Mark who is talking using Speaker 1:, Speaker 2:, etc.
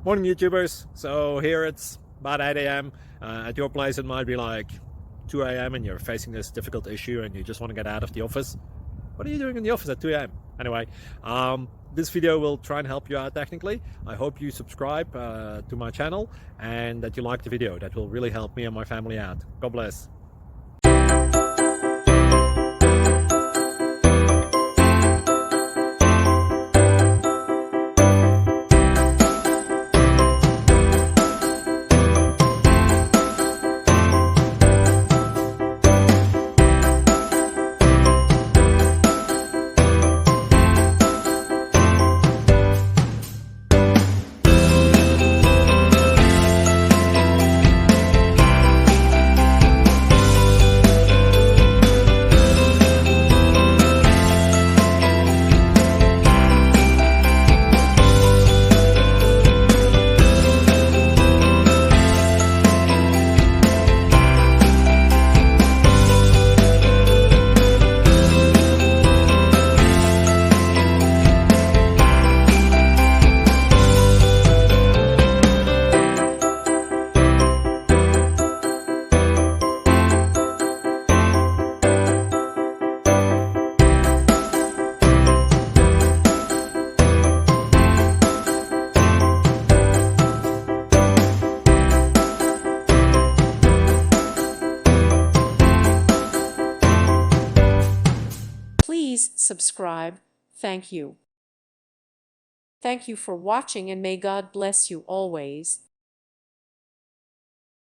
Speaker 1: Morning, YouTubers. So here it's about 8 a.m. At your place, it might be like 2 a.m. and you're facing this difficult issue and you just want to get out of the office. What are you doing in the office at 2 a.m.? Anyway, this video will try and help you out technically. I hope you subscribe to my channel and that you like the video. That will really help me and my family out. God bless.
Speaker 2: Please subscribe. Thank you. Thank you for watching, and may God bless you always.